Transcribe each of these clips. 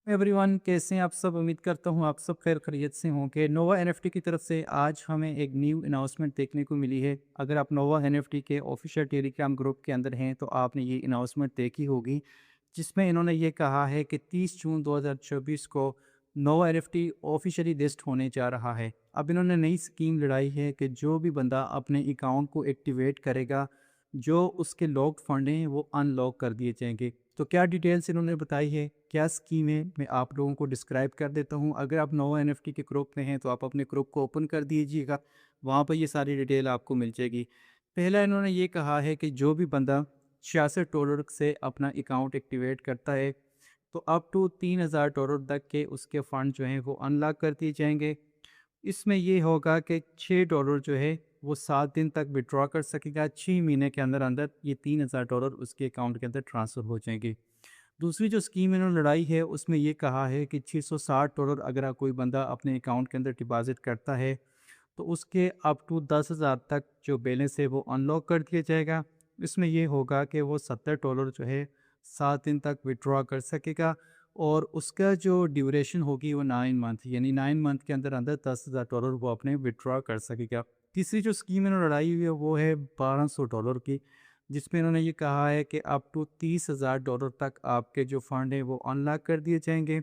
Everyone, कैसे हैं आप सब? उम्मीद करता हूँ आप सब खैर खैरियत से होंगे। नोवा एनएफटी की तरफ से आज हमें एक न्यू अनाउंसमेंट देखने को मिली है। अगर आप नोवा एनएफटी के ऑफिशियल टेलीग्राम ग्रुप के अंदर हैं तो आपने ये अनाउंसमेंट देखी होगी, जिसमें इन्होंने ये कहा है कि 30 जून 2024 को नोवा एनएफटी ऑफिशियली लिस्ट होने जा रहा है। अब इन्होंने नई स्कीम लड़ाई है कि जो भी बंदा अपने अकाउंट को एक्टिवेट करेगा, जो उसके लॉक्ड फंड हैं वो अनलॉक कर दिए जाएंगे। तो क्या डिटेल्स इन्होंने बताई है, क्या स्कीम है, मैं आप लोगों को डिस्क्राइब कर देता हूँ। अगर आप नोवा एनएफटी के ग्रुप में हैं तो आप अपने ग्रुप को ओपन कर दीजिएगा, वहाँ पर ये सारी डिटेल आपको मिल जाएगी। पहला इन्होंने ये कहा है कि जो भी बंदा $66 से अपना अकाउंट एक्टिवेट करता है तो अप टू $3000 तक के उसके फ़ंड जो हैं वो अनलॉक कर दिए जाएंगे। इसमें ये होगा कि $6 जो है वो 7 दिन तक विड्रॉ कर सकेगा। 6 महीने के अंदर अंदर ये $3000 उसके अकाउंट के अंदर ट्रांसफ़र हो जाएंगे। दूसरी जो स्कीम इन्होंने लड़ाई है उसमें ये कहा है कि $660 अगर कोई बंदा अपने अकाउंट के अंदर डिपॉज़िट करता है तो उसके अप टू 10,000 तक जो बैलेंस है वो अनलॉक कर दिया जाएगा। इसमें ये होगा कि वो $70 जो है 7 दिन तक विथड्रॉ कर सकेगा और उसका जो ड्यूरेशन होगी वो 9 मंथ, यानी 9 मंथ के अंदर अंदर $10,000 वो अपने विथड्रॉ कर सकेगा। तीसरी जो स्कीम इन्होंने लड़ाई हुई है वो है $1200 की, जिसमें इन्होंने ये कहा है कि अप टू $30,000 तक आपके जो फ़ंड हैं वो अनलॉक कर दिए जाएंगे।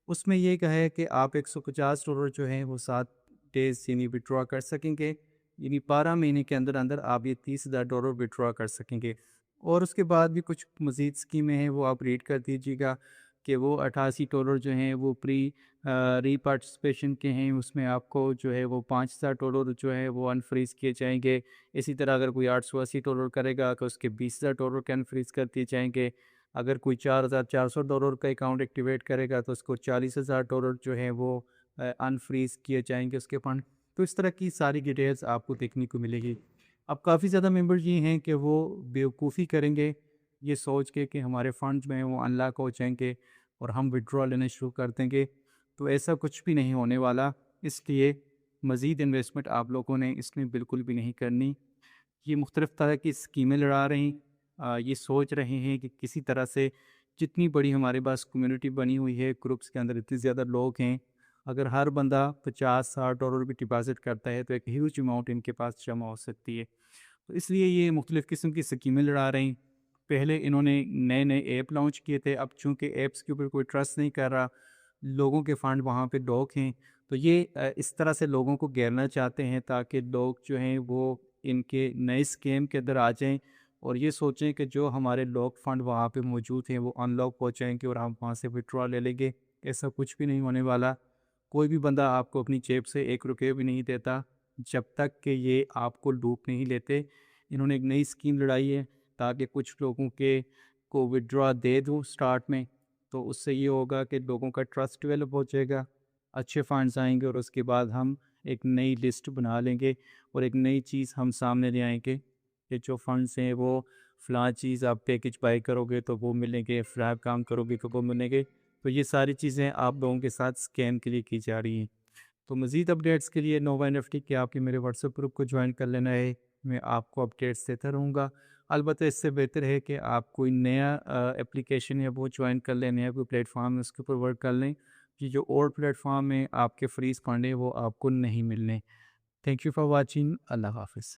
उसमें ये कहा है कि आप $150 जो हैं वो 7 डेज़ यानी विथड्रॉ कर सकेंगे, यानी 12 महीने के अंदर अंदर आप ये $30,000 विथड्रॉ कर सकेंगे। और उसके बाद भी कुछ मज़ीद स्कीमें हैं वो आप रीड कर दीजिएगा कि वो $88 जो हैं वो री पार्टिसिपेशन के हैं, उसमें आपको जो है वो $5000 जो है वो अनफ्रीज़ किए जाएंगे। इसी तरह अगर कोई $880 करेगा तो उसके $20,000 के अनफ्रीज़ कर दिए जाएंगे। अगर कोई $4400 का अकाउंट एक्टिवेट करेगा तो उसको $40,000 जो है वो अनफ्रीज़ किए जाएँगे उसके फ़ंड। तो इस तरह की सारी डिटेल्स आपको देखने को मिलेगी। अब काफ़ी ज़्यादा मेंबर्स ये हैं कि वो बेवकूफ़ी करेंगे, ये सोच के कि हमारे फ़ंड्स जो हैं वो अनलॉक हो जाएँगे और हम विथड्रॉ लेना शुरू कर देंगे। तो ऐसा कुछ भी नहीं होने वाला, इसलिए मज़ीद इन्वेस्टमेंट आप लोगों ने इसमें बिल्कुल भी नहीं करनी। ये मुख्तलिफ़ तरह की स्कीमें लड़ा रही, ये सोच रहे हैं कि किसी तरह से जितनी बड़ी हमारे पास कम्युनिटी बनी हुई है, ग्रुप्स के अंदर इतने ज़्यादा लोग हैं, अगर हर बंदा $50-60 भी डिपॉज़िट करता है तो एक ह्यूज अमाउंट इनके पास जमा हो सकती है। तो इसलिए ये मुख्तलिफ़ किस्म की स्कीमें लड़ा रहे हैं। पहले इन्होंने नए-नए ऐप लॉन्च किए थे, अब चूँकि ऐप्स के ऊपर कोई ट्रस्ट नहीं कर रहा, लोगों के फ़ंड वहाँ पे लॉक हैं, तो ये इस तरह से लोगों को घेरना चाहते हैं ताकि लोग जो हैं वो इनके नए स्कीम के अंदर आ जाएँ और ये सोचें कि जो हमारे लॉक फंड वहाँ पे मौजूद हैं वो अनलॉक हो जाएँगे और हम वहाँ से विथड्रॉ ले लेंगे। ऐसा कुछ भी नहीं होने वाला। कोई भी बंदा आपको अपनी जेब से ₹1 भी नहीं देता, जब तक कि ये आपको लूट नहीं लेते। इन्होंने एक नई स्कीम लड़ाई है ताकि कुछ लोगों के को विथड्रॉ दे दूँ स्टार्ट में, तो उससे ये होगा कि लोगों का ट्रस्ट डेवलप हो जाएगा, अच्छे फंड्स आएँगे और उसके बाद हम एक नई लिस्ट बना लेंगे और एक नई चीज़ हम सामने ले आएँगे कि जो फंड्स हैं वो फ़लाँ चीज़ आप पैकेज बाय करोगे तो वो मिलेंगे, फ़लाँ काम करोगे तो वो मिलेंगे। तो ये सारी चीज़ें आप लोगों के साथ स्कैम के लिए की जा रही हैं। तो मज़ीद अपडेट्स के लिए नोवा एनएफटी के आपके मेरे व्हाट्सएप ग्रुप को ज्वाइन कर लेना है। मैं आपको अपडेट्स देता रहूँगा। अलबत्ता इससे बेहतर है कि आप कोई नया एप्लीकेशन या वो ज्वाइन कर लें, नया कोई प्लेटफ़ॉर्म है उसके ऊपर वर्क कर लें। कि जो ओल्ड प्लेटफ़ॉर्म में आपके फ्रीज़ फंड है वो आपको नहीं मिलने। Thank you for watching. अल्लाह हाफ़िज़।